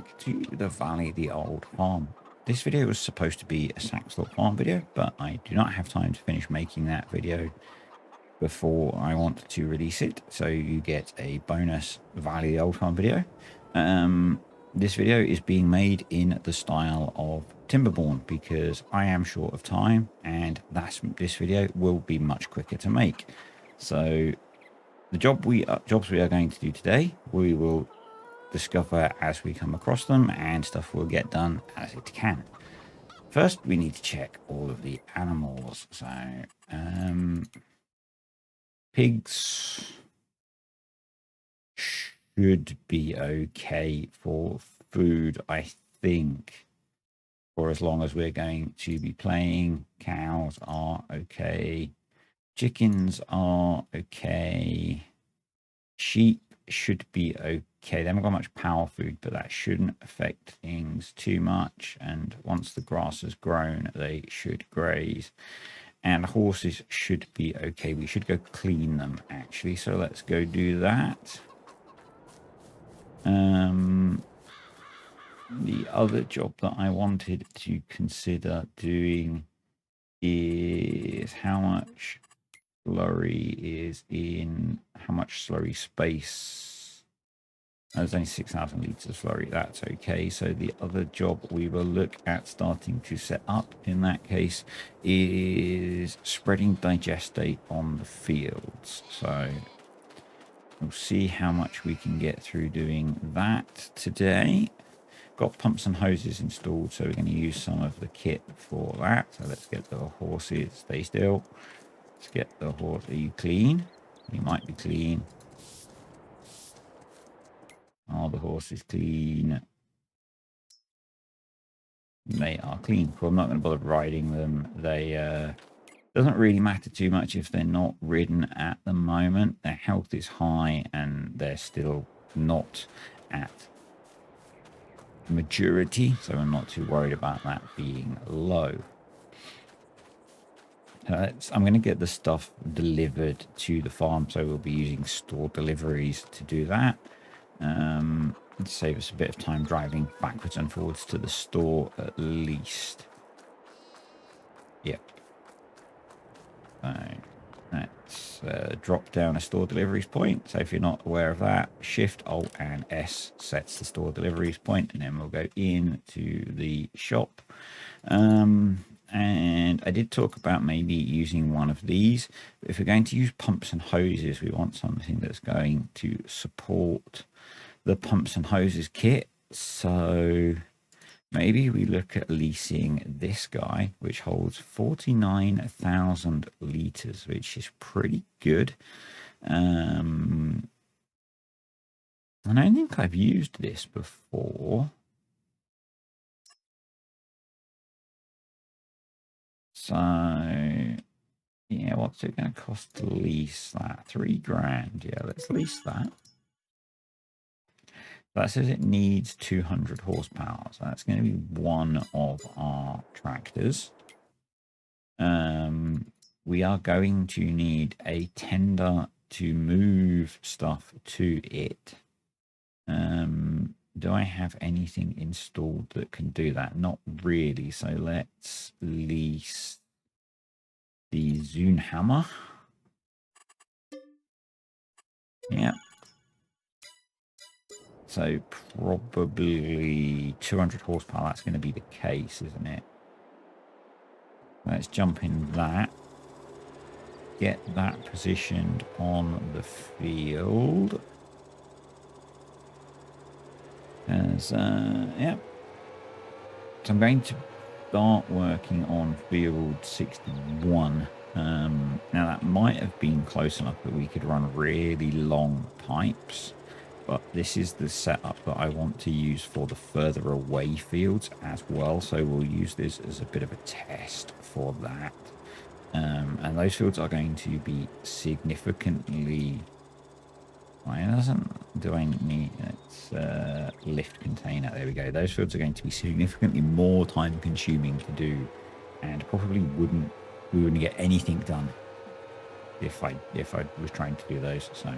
back to the Valley the Old Farm. This video was supposed to be a Saxthorpe Farm video, but I do not have time to finish making that video before I want to release it, so you get a bonus Valley the Old Farm video. This video is being made in the style of Timberborn because I am short of time, and this video will be much quicker to make. So the jobs we are going to do today, we will discover as we come across them, and stuff will get done as it can. First, we need to check all of the animals. So pigs should be okay for food, I think, for as long as we're going to be playing. Cows are okay. Chickens are okay. Sheep should be okay. They haven't got much power food, but that shouldn't affect things too much. And once the grass has grown, they should graze. And horses should be okay. We should go clean them, actually. So let's go do that. The other job that I wanted to consider doing is how much slurry is in, how much slurry space. There's only 6,000 litres of slurry. That's okay. So the other job we will look at starting to set up in that case is spreading digestate on the fields. So we'll see how much we can get through doing that today. Got pumps and hoses installed, so we're going to use some of the kit for that. So let's get the horses, stay still. Let's get the horse. Are you clean? You might be clean. Are the horses clean? They are clean. Cool. I'm not going to bother riding them. They doesn't really matter too much if they're not ridden at the moment. Their health is high and they're still not at maturity, so I'm not too worried about that being low. I'm going to get the stuff delivered to the farm, so we'll be using store deliveries to do that. Save us a bit of time driving backwards and forwards to the store at least. Yep. So let's drop down a store deliveries point. So if you're not aware of that, Shift, Alt and S sets the store deliveries point, and then we'll go into the shop. And I did talk about maybe using one of these, but if we're going to use pumps and hoses, we want something that's going to support the pumps and hoses kit. So maybe we look at leasing this guy, which holds 49,000 litres, which is pretty good. I don't think I've used this before. So, yeah, what's it going to cost to lease that? $3,000. Yeah, let's lease that. That says it needs 200 horsepower. So that's going to be one of our tractors. We are going to need a tender to move stuff to it. Do I have anything installed that can do that? Not really. So let's lease the Zune hammer. Yeah. So probably 200 horsepower. That's going to be the case, isn't it? Let's jump in that. Get that positioned on the field. Yeah. So I'm going to start working on field 61. Now that might have been close enough that we could run really long pipes, but this is the setup that I want to use for the further away fields as well. So we'll use this as a bit of a test for that. And those fields are going to be significantly... Why doesn't... Do I need... It's lift container. There we go. Those fields are going to be significantly more time consuming to do, and probably we wouldn't get anything done if I was trying to do those. So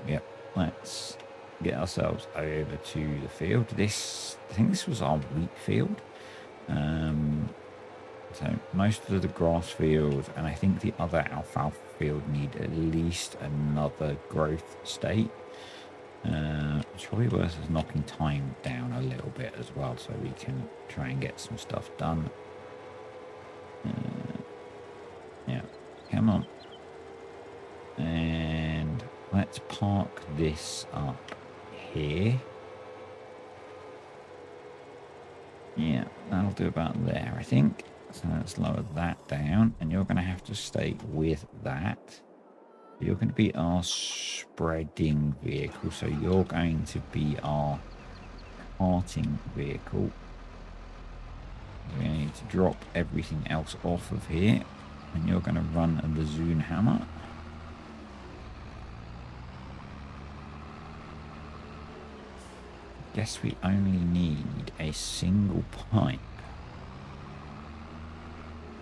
yeah, let's get ourselves over to the field. I think this was our wheat field. So most of the grass field and I think the other alfalfa field need at least another growth state. It's probably worth us knocking time down a little bit as well so we can try and get some stuff done. Yeah, come on. And let's park this up here. Yeah, that'll do about there, I think. So let's lower that down, and you're going to have to stay with that. You're going to be our spreading vehicle, so you're going to be our carting vehicle. We're going to need to drop everything else off of here, and you're going to run the Zune hammer. Guess we only need a single pipe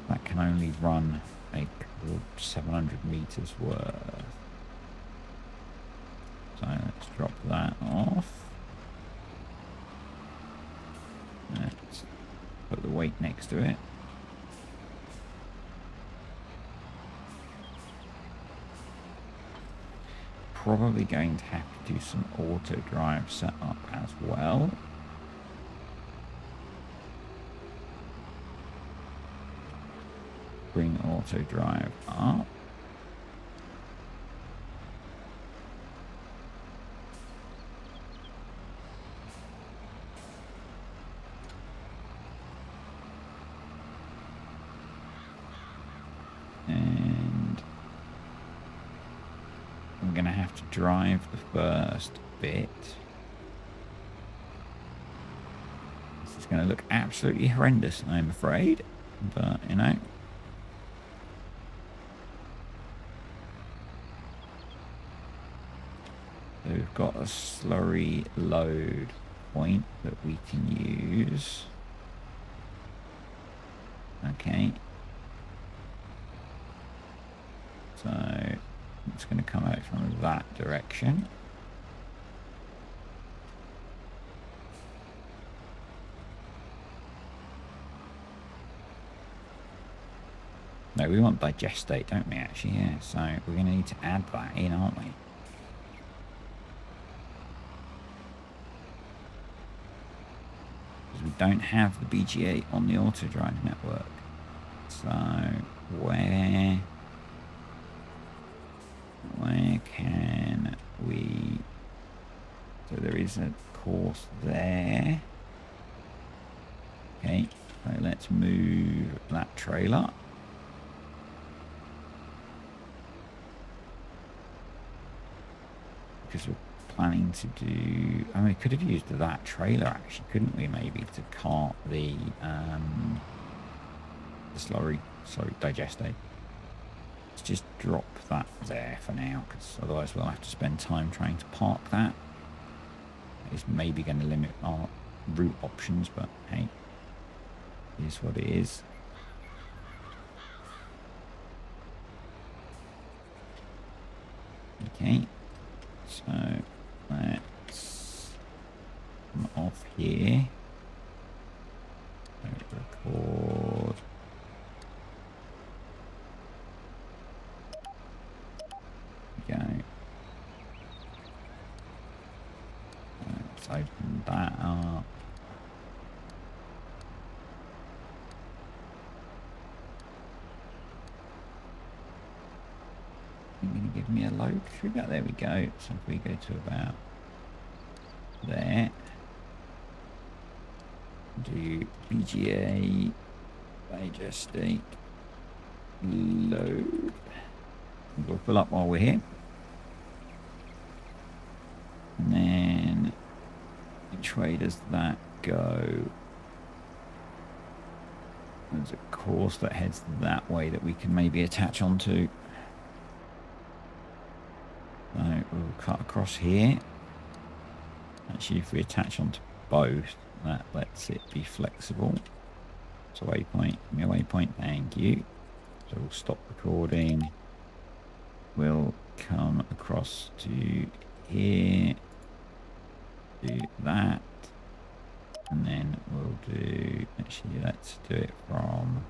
that can only run a 700 meters worth. So let's drop that off. Let's put the weight next to it. Probably going to have to do some auto drive setup as well. Bring auto drive up. And I'm going to have to drive the first bit. This is going to look absolutely horrendous, I'm afraid. But, you know. So we've got a slurry load point that we can use. Okay. So it's going to come out from that direction. No, we want digestate, don't we, actually? Yeah, so we're going to need to add that in, aren't we? Because we don't have the BGA on the auto drive network. So where can we... So there is a course there. Okay, so let's move that trailer. Because we're planning to do... I mean, we could have used that trailer, actually, couldn't we, maybe, to cart the slurry digestate. Let's just drop that there for now, because otherwise we'll have to spend time trying to park that. It's maybe going to limit our route options, but hey, it is what it is. Okay, so let's come off here. Record. Go. Let's open that up. You're going to give me a load through that. There we go. So if we go to about there, do BGA digestate load. We'll fill up while we're here. And then which way does that go? There's a course that heads that way that we can maybe attach onto. So we'll cut across here. Actually, if we attach onto both, that lets it be flexible. So waypoint, give me a waypoint, thank you. So we'll stop recording. We'll come across to here. do that. And then we'll do, actually, let's do it from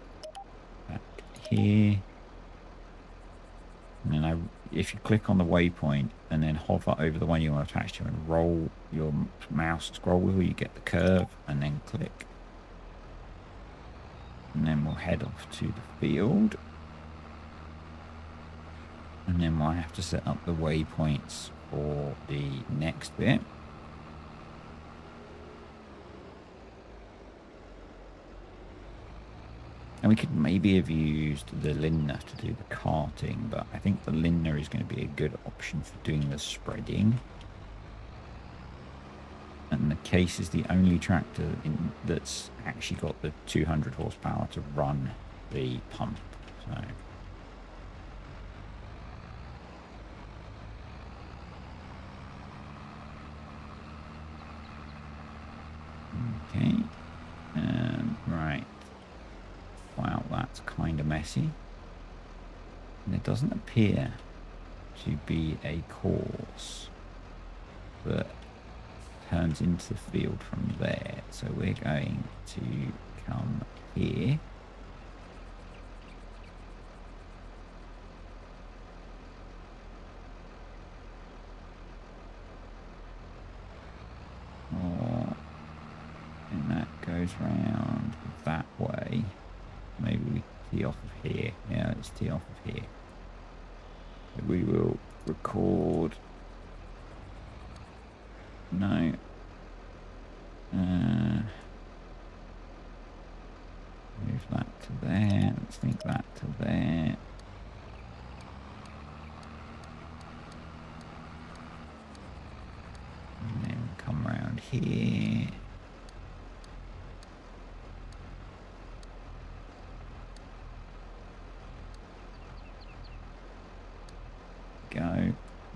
back here. And then if you click on the waypoint and then hover over the one you want to attach to and roll your mouse scroll wheel, you get the curve, and then click. And then we'll head off to the field. And then we'll have to set up the waypoints for the next bit. And we could maybe have used the Linner to do the carting, but I think the Linner is going to be a good option for doing the spreading. And the Case is the only tractor that's actually got the 200 horsepower to run the pump. So okay, right. Wow, that's kind of messy. And it doesn't appear to be a course that turns into the field from there. So we're going to come here. And that goes round that way. Maybe we tee off of here. Yeah, let's tee off of here. So we will record. No. Move that to there. Let's think that to there. And then come around here. Go. And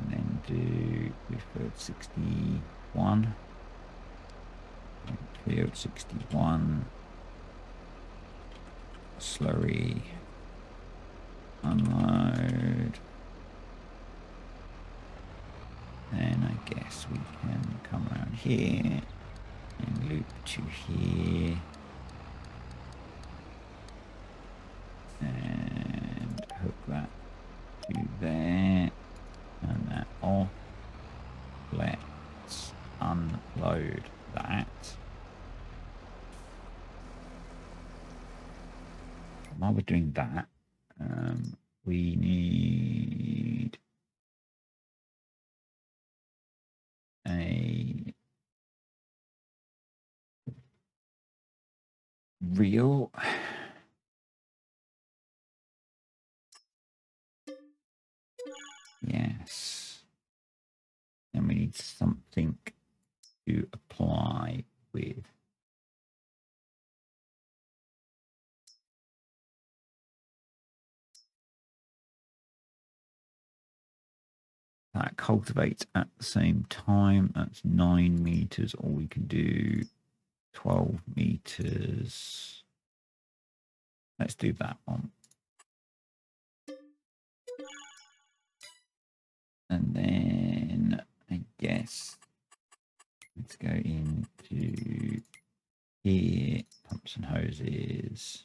then do field 61. Field 61. Slurry. Unload. Then I guess we can come around here and loop to here. And hook that to there. And that off. Let's unload that. While we're doing that, we need a reel. Yes. And we need something to apply with. That cultivates at the same time. That's 9 meters, or we can do 12 meters. Let's do that one. And then I guess let's go into here, pumps and hoses,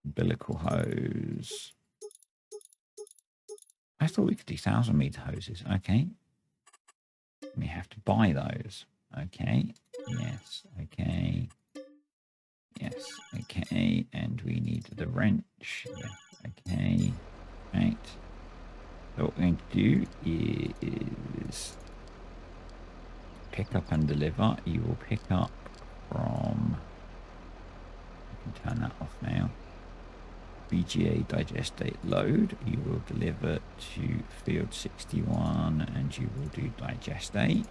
umbilical hose. I thought we could do 1,000 meter hoses. Okay. We have to buy those. Okay. Yes. Okay. Yes. Okay. And we need the wrench. Yeah. Okay. Right. So what we're going to do is pick up and deliver. You will pick up from, I can turn that off now. BGA digestate load. You will deliver to field 61 and you will do digestate.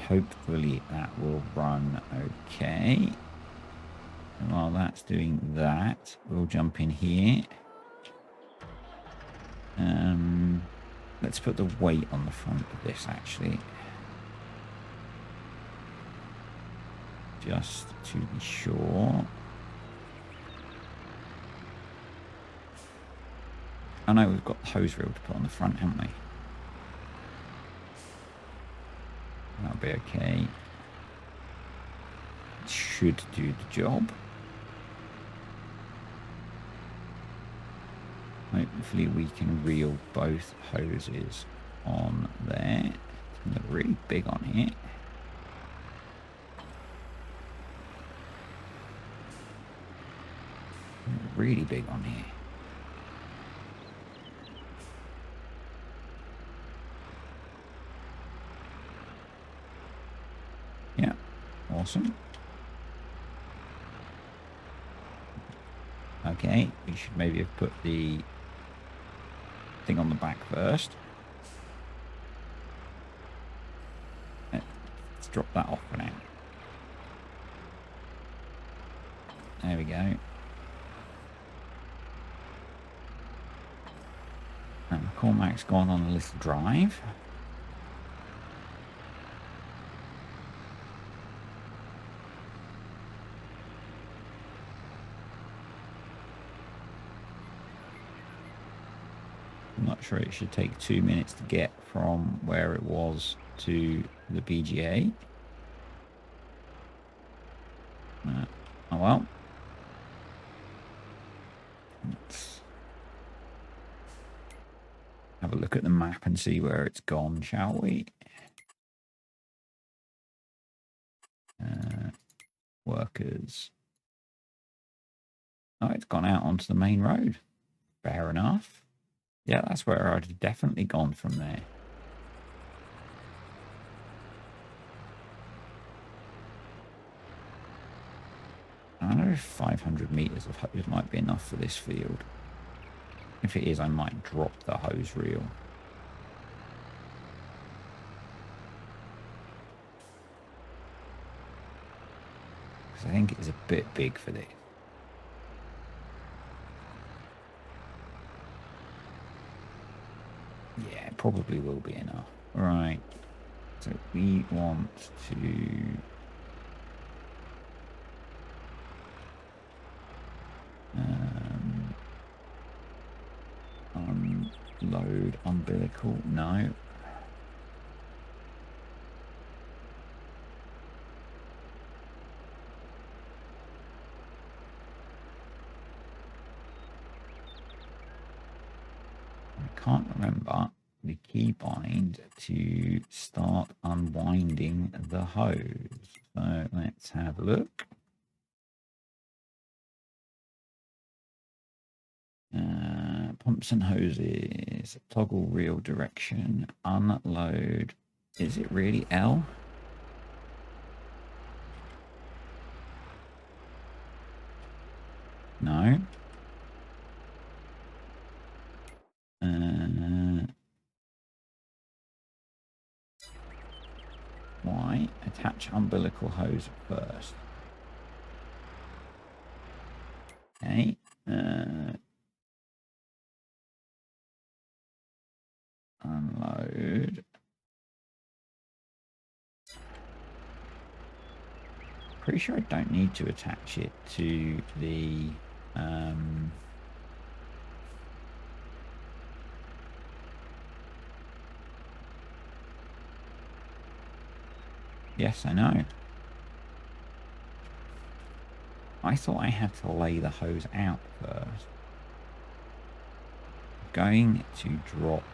Hopefully that will run okay. And while that's doing that, we'll jump in here. Let's put the weight on the front of this actually. Just to be sure. I know we've got the hose reel to put on the front, haven't we? That'll be okay. Should do the job. Hopefully we can reel both hoses on there. They're really big on here. Really big on here. Yeah, awesome. Okay, we should maybe have put the thing on the back first. Let's drop that off for now. There we go. And Cormac's gone on a little drive. I'm not sure it should take 2 minutes to get from where it was to the BGA. Oh well. Let's have a look at the map and see where it's gone, shall we? Workers. Oh, it's gone out onto the main road. Fair enough. Yeah, that's where I'd have definitely gone from there. I don't know if 500 meters of hose might be enough for this field. If it is, I might drop the hose reel. Because I think it's a bit big for this. Yeah, it probably will be enough. Right. So we want to unload umbilical. No. I can't remember the key bind to start unwinding the hose. So let's have a look. Pumps and hoses, toggle reel direction, unload. Is it really L? No. Y, attach umbilical hose first. Okay. Unload. Pretty sure I don't need to attach it to the yes, I know. I thought I had to lay the hose out first. I'm going to drop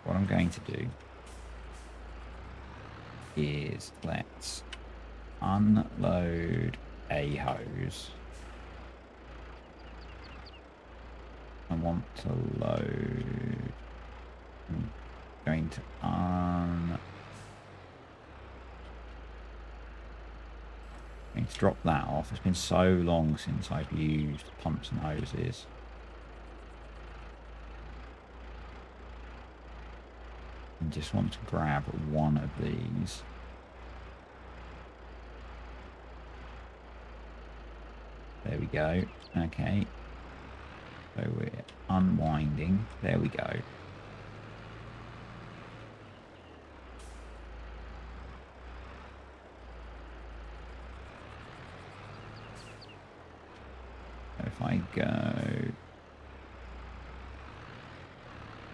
what I'm going to do is let's unload a hose. I want to load. I'm going to drop that off. It's been so long since I've used pumps and hoses. I just want to grab one of these. There we go. Okay. So we're unwinding. There we go. So if I go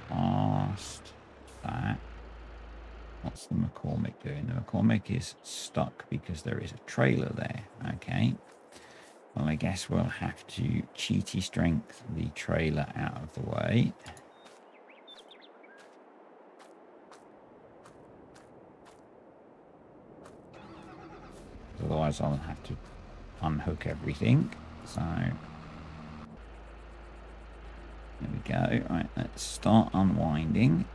past that, What's the McCormick doing? The McCormick is stuck because there is a trailer there. Okay. Well, I guess we'll have to cheaty strength the trailer out of the way. Otherwise, I'll have to unhook everything. So, there we go. Right, let's start unwinding.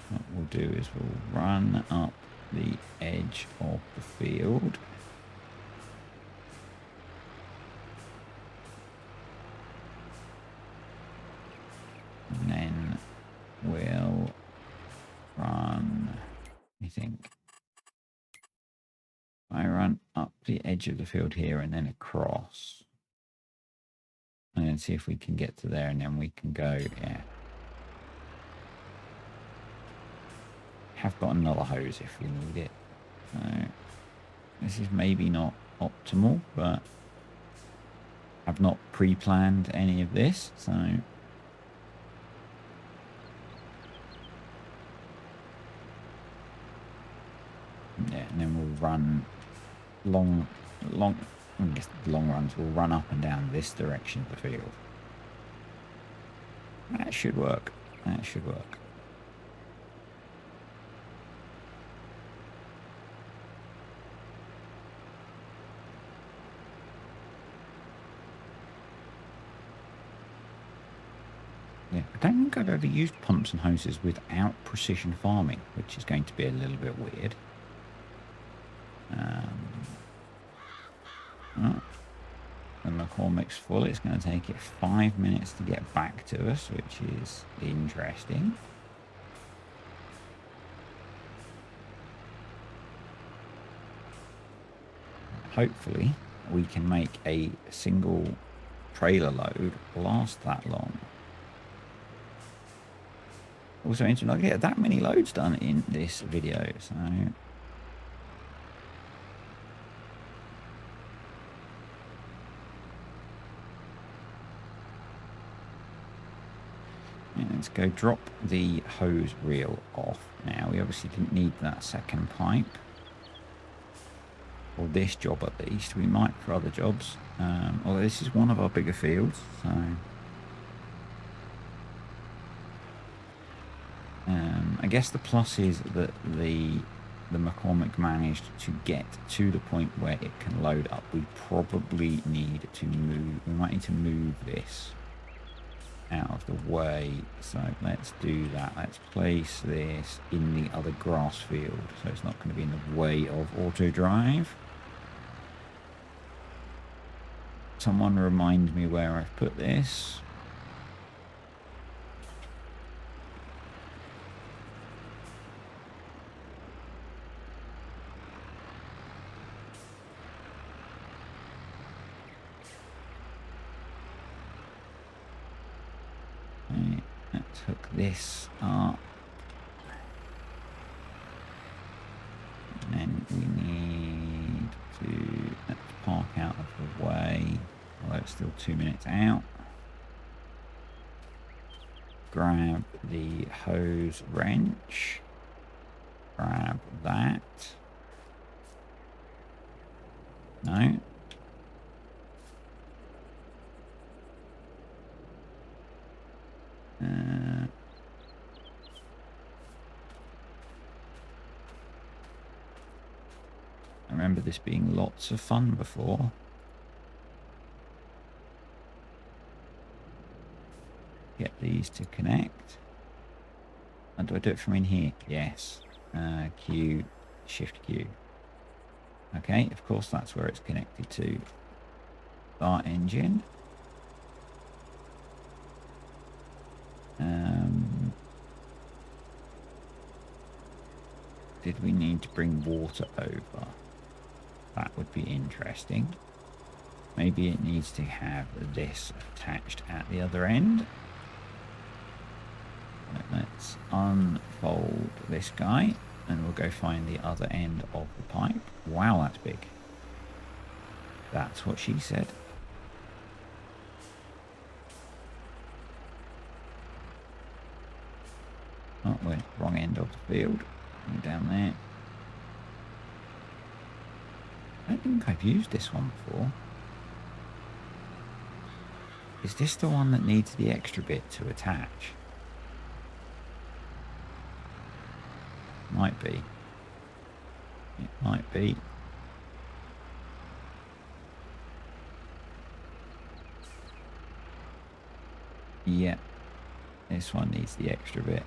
What we'll do is we'll run up the edge of the field. And then we'll run, I think, I run up the edge of the field here and then across. And then see if we can get to there, and then we can go, yeah. Have got another hose if we need it. So this is maybe not optimal, but I've not pre-planned any of this, so yeah. And then we'll run long I guess the long runs will run up and down this direction of the field. That should work. That should work. Yeah, I don't think I've ever used pumps and hoses without precision farming, which is going to be a little bit weird. Oh, the McCormick's full. It's going to take it 5 minutes to get back to us, which is interesting. Hopefully, we can make a single trailer load last that long. Also, I didn't get that many loads done in this video, so let's go drop the hose reel off now. We obviously didn't need that second pipe. For this job at least. We might for other jobs. Although this is one of our bigger fields, so I guess the plus is that the McCormick managed to get to the point where it can load up. We probably need to move. We might need to move this out of the way, so let's do that. Let's place this in the other grass field so it's not going to be in the way of auto drive. Someone remind me where I've put this. Okay, let's hook this up. And then we need to, let's park out of the way. Although it's still 2 minutes out. Grab the hose wrench. Grab that. No. I remember this being lots of fun before. Get these to connect. And do I do it from in here? Yes. Q, Shift Q. Okay, of course that's where it's connected to. Start engine. Did we need to bring water over? That would be interesting. Maybe it needs to have this attached at the other end. Let's unfold this guy and we'll go find the other end of the pipe. Wow, that's big. That's what she said. wrong end of the field. Down there. I don't think I've used this one before. Is this the one that needs the extra bit to attach? Might be. It might be. Yeah. This one needs the extra bit.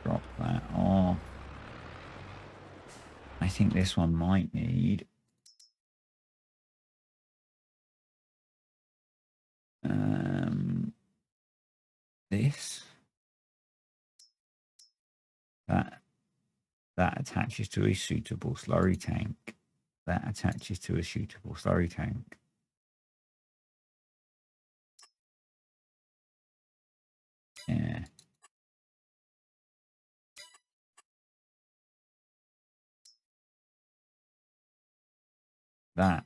Drop that off. I think this one might need this. That attaches to a suitable slurry tank. That attaches to a suitable slurry tank. Yeah. That.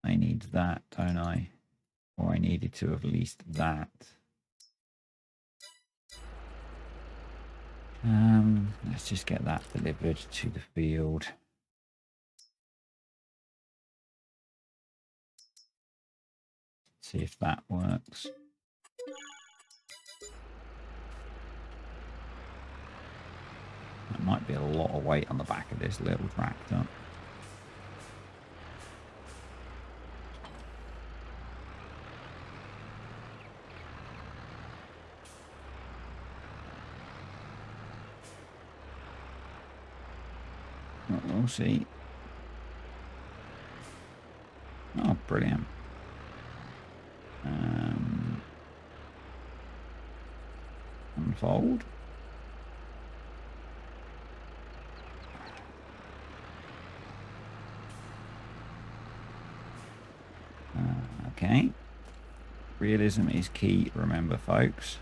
I need that, don't I? Or I needed to have least that. Let's just get that delivered to the field. See if that works. That might be a lot of weight on the back of this little tractor. We'll see. Oh, brilliant. Unfold. Okay. Realism is key, remember, folks.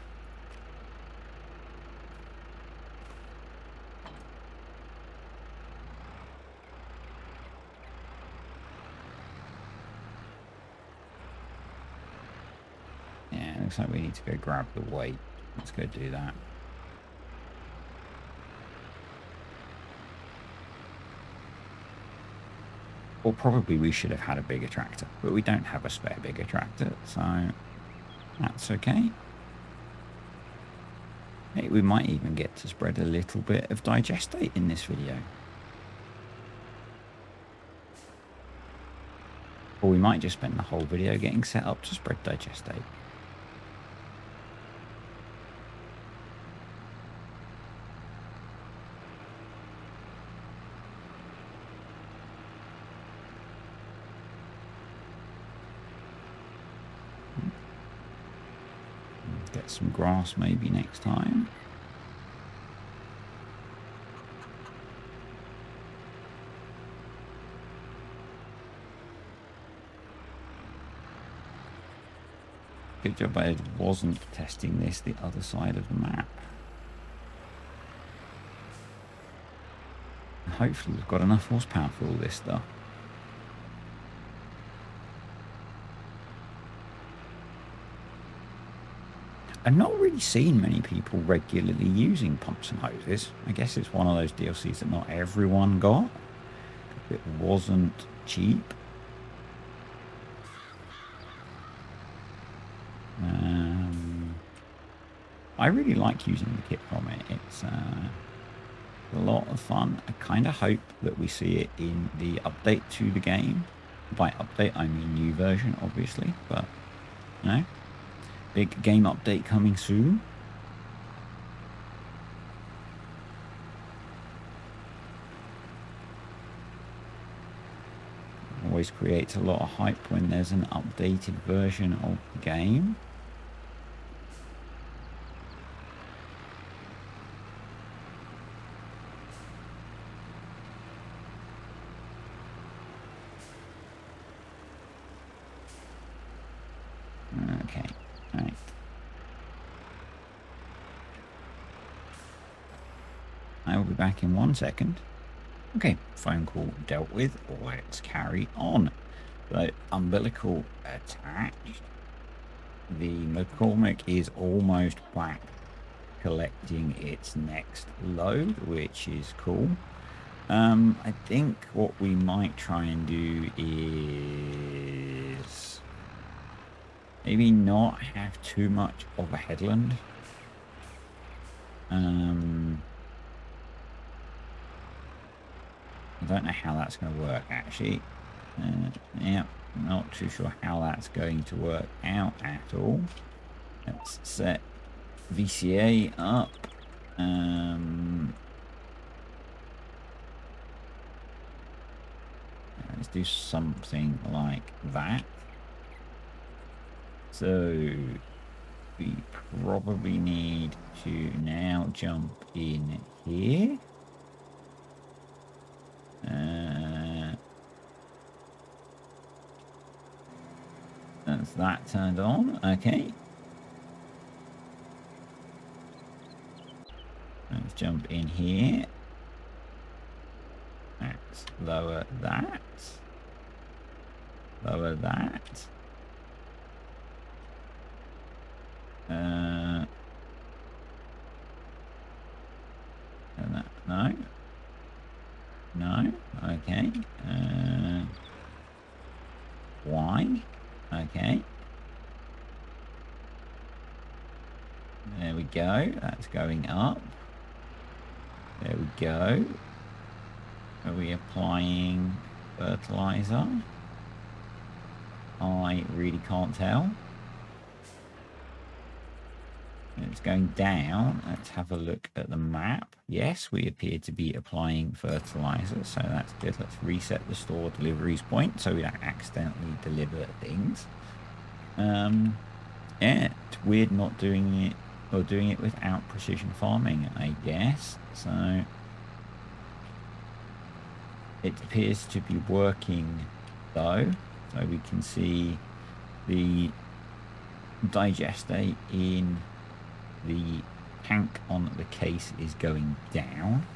Yeah, looks like we need to go grab the weight. Let's go do that. Or probably we should have had a bigger tractor, but we don't have a spare bigger tractor, so that's okay. Hey, we might even get to spread a little bit of digestate in this video. Or we might just spend the whole video getting set up to spread digestate. Get some grass maybe next time. Good job I wasn't testing this the other side of the map. Hopefully we've got enough horsepower for all this stuff. I've not really seen many people regularly using pumps and hoses. I guess it's one of those DLCs that not everyone got. It wasn't cheap. I really like using the kit from it. It's a lot of fun. I kind of hope that we see it in the update to the game. By update, I mean new version, obviously, but you know, big game update coming soon. Always creates a lot of hype when there's an updated version of the game. Okay, right. I will be back in 1 second. Okay, phone call dealt with. Let's carry on. So, umbilical attached. the McCormick is almost back collecting its next load, which is cool. I think what we might try and do is maybe not have too much of a headland. I don't know how that's going to work, actually. Yeah, not too sure how that's going to work out at all. Let's set VCA up. Let's do something like that. So we probably need to now jump in here. That's that turned on. Okay. Let's jump in here. Let's lower that. Lower that. No. No. Okay. Why? Okay. There we go. That's going up. There we go. Are we applying fertilizer? I really can't tell. It's going down. Let's have a look at the map. Yes, we appear to be applying fertilizer, so that's good. Let's reset the store deliveries point so we don't accidentally deliver things. Yeah, it's weird not doing it, or doing it without precision farming, I guess. So it appears to be working though. So we can see the digester in the tank on the case is going down,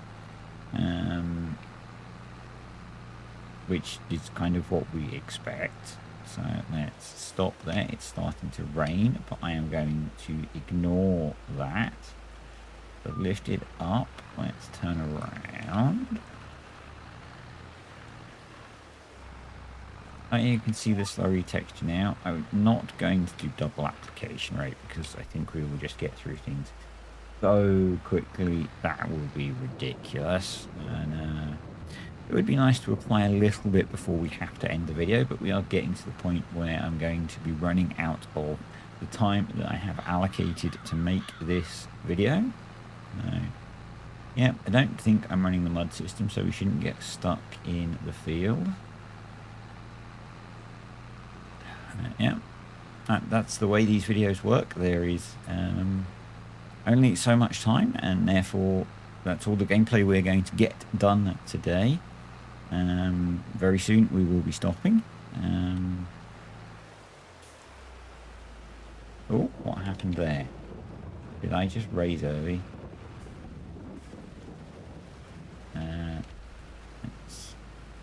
which is kind of what we expect. So let's stop there. It's starting to rain, but I am going to ignore that. So lift it up. Let's turn around. You can see the slurry texture now. I'm not going to do double application rate because I think we will just get through things so quickly that will be ridiculous. And it would be nice to apply a little bit before we have to end the video, but we are getting to the point where I'm going to be running out of the time that I have allocated to make this video. Yeah, I don't think I'm running the mud system, so we shouldn't get stuck in the field. Yeah, that's the way these videos work. There is only so much time, and therefore that's all the gameplay we're going to get done today. Very soon we will be stopping. Oh, what happened there? Did I just raise early? Let's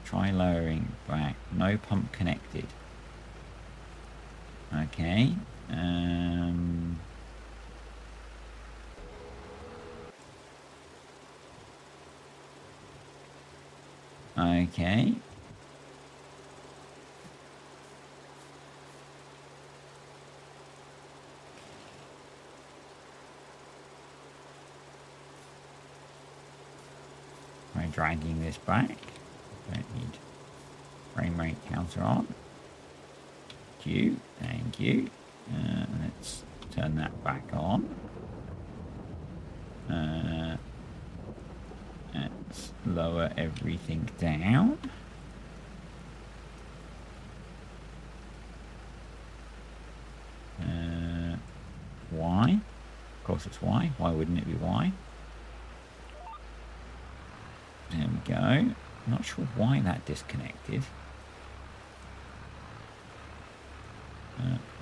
try lowering back. No pump connected. Okay. Okay. By dragging this back. Don't need frame rate counter on. Thank you. Let's turn that back on. Let's lower everything down. Y. Of course it's Y. Why wouldn't it be Y? There we go. I'm not sure why that disconnected.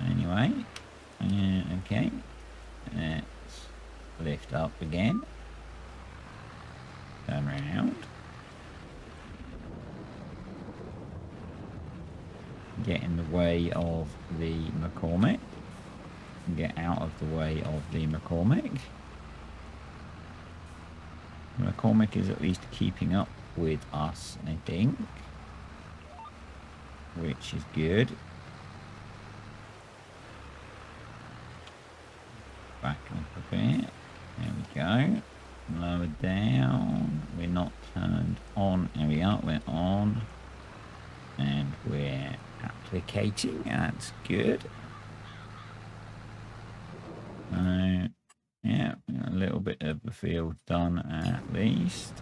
Anyway, okay, let's lift up again, turn around, get in the way of the McCormick. and get out of the way of the McCormick. The McCormick is at least keeping up with us, I think, which is good. Back up a bit. There we go. Lower down. We're not turned on. There we are. We're on. And we're applicating. That's good. Yeah, a little bit of the field done at least.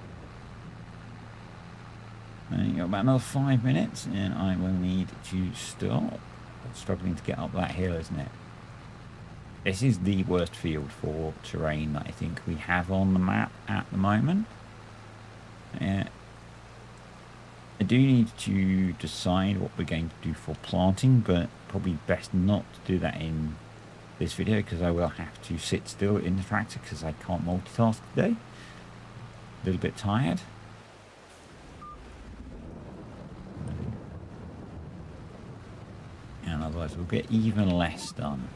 And got about another 5 minutes, and I will need to stop. I'm struggling to get up that hill, isn't it? This is the worst field for terrain that I think we have on the map at the moment. I do need to decide what we're going to do for planting, but probably best not to do that in this video because I will have to sit still in the tractor because I can't multitask today. A little bit tired. And otherwise we'll get even less done.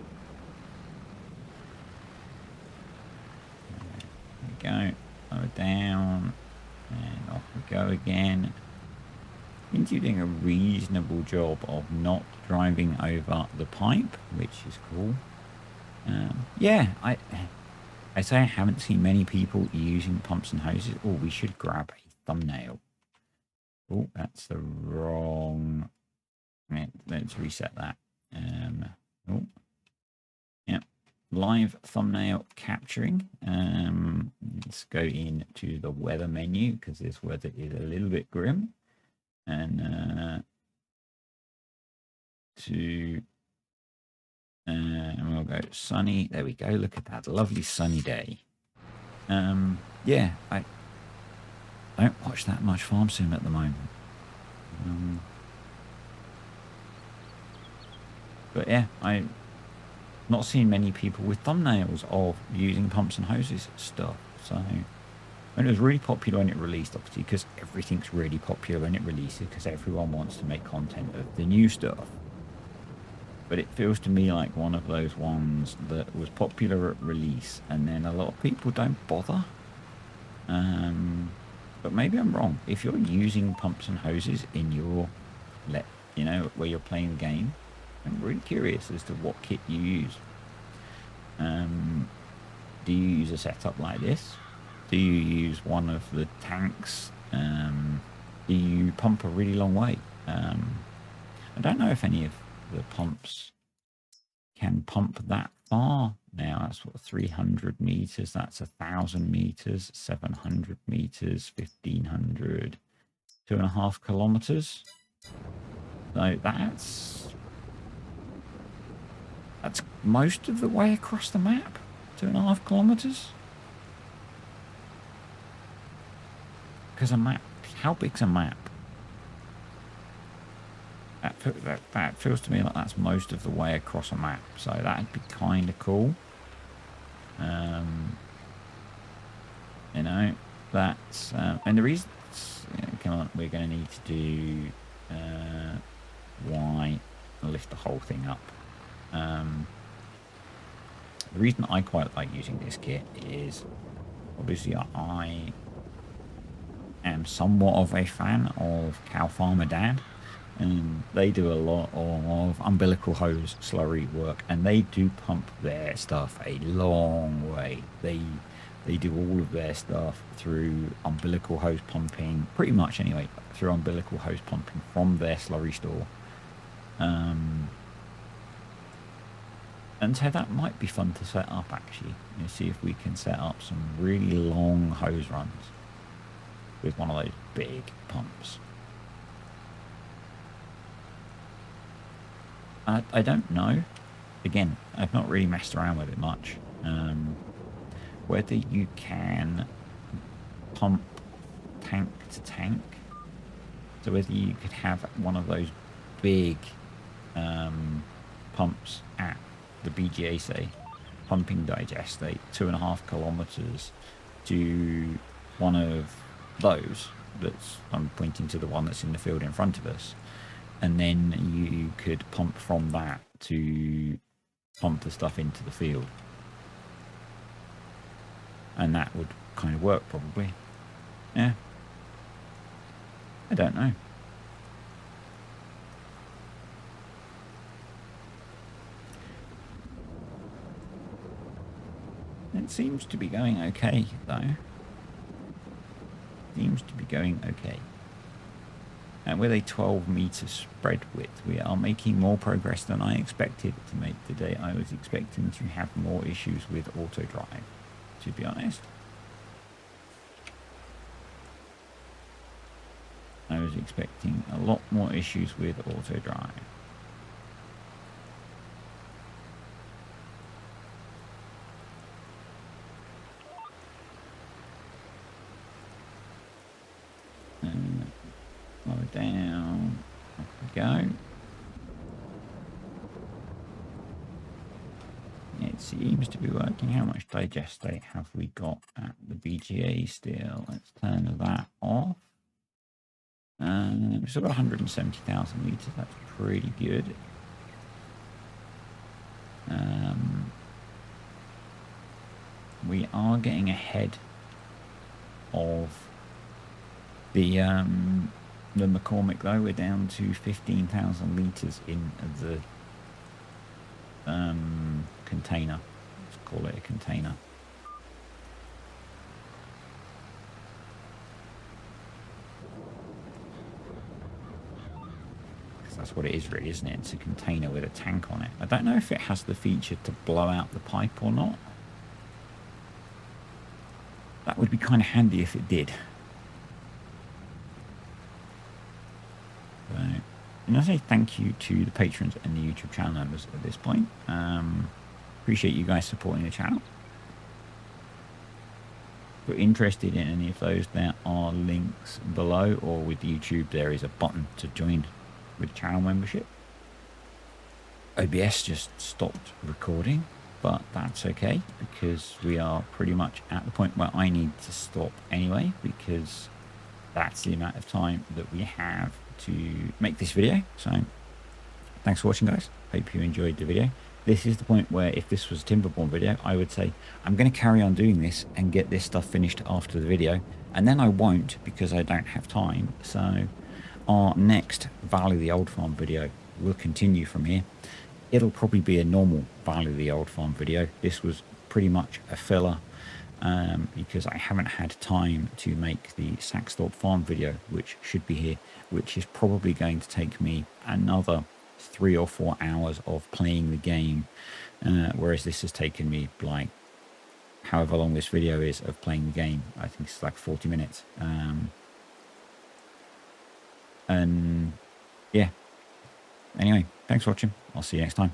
There we go. Lower down. And off we go again. Been doing a reasonable job of not driving over the pipe, which is cool. Yeah, I say I haven't seen many people using pumps and hoses. Oh, we should grab a thumbnail. Oh, that's the wrong. Let's reset that. Oh, yeah, live thumbnail capturing. Let's go into the weather menu because this weather is a little bit grim. And and we'll go sunny. There we go. Look at that lovely sunny day. Yeah, I don't watch that much farm sim at the moment. But yeah, I've not seen many people with thumbnails of using pumps and hoses stuff. So and it was really popular when it released, obviously, because everything's really popular when it releases because everyone wants to make content of the new stuff. But it feels to me like one of those ones that was popular at release and then a lot of people don't bother. But maybe I'm wrong. If you're using pumps and hoses in your, where you're playing the game, I'm really curious as to what kit you use. Do you use a setup like this? Do you use one of the tanks? Do you pump a really long way? I don't know if any of the pumps can pump that far now. That's what, 300 meters, that's 1,000 meters, 700 meters, 1,500, 2.5 kilometers. So that's most of the way across the map. 2.5 kilometers. Because a map, how big's a map? That feels to me like that's most of the way across a map, so that'd be kind of cool. That's and the reason we're going to need to do why lift the whole thing up. The reason I quite like using this kit is obviously I am somewhat of a fan of Cow Farmer Dad. And they do a lot of umbilical hose slurry work, and they do pump their stuff a long way. They do all of their stuff through umbilical hose pumping, pretty much anyway, through umbilical hose pumping from their slurry store. And so that might be fun to set up actually. See if we can set up some really long hose runs with one of those big pumps. I don't know. Again, I've not really messed around with it much. Whether you can pump tank to tank. So whether you could have one of those big pumps at the BGA, say, pumping digestate 2.5 kilometers to one of those. I'm pointing to the one that's in the field in front of us. And then you could pump from that to pump the stuff into the field. And that would kind of work probably. Yeah. I don't know. It seems to be going okay, though. Seems to be going okay. And with a 12-meter spread width, we are making more progress than I expected to make today. I was expecting to have more issues with auto drive, to be honest. I was expecting a lot more issues with auto drive. Slow it down. Off we go. It seems to be working. How much digest state have we got at the BGA still? Let's turn that off. We've still got 170,000 litres. That's pretty good. We are getting ahead of the McCormick, though. We're down to 15,000 litres in the container. Let's call it a container. That's what it is, really, isn't it? It's a container with a tank on it. I don't know if it has the feature to blow out the pipe or not. That would be kind of handy if it did. So, and I say thank you to the patrons and the YouTube channel members at this point. Appreciate you guys supporting the channel. If you're interested in any of those, there are links below, or with YouTube there is a button to join with channel membership. OBS just stopped recording, but that's okay because we are pretty much at the point where I need to stop anyway, because that's the amount of time that we have to make this video. So thanks for watching, guys. Hope you enjoyed the video. This is the point where if this was a timberborn video, I would say I'm going to carry on doing this and get this stuff finished after the video, and then I won't because I don't have time. So our next Valley of the Old Farm video will continue from here. It'll probably be a normal Valley of the Old Farm video. This was pretty much a filler because I haven't had time to make the Saxthorpe Farm video, which should be here, which is probably going to take me another 3 or 4 hours of playing the game, whereas this has taken me like however long this video is of playing the game. I think it's like 40 minutes. And yeah, anyway, thanks for watching. I'll see you next time.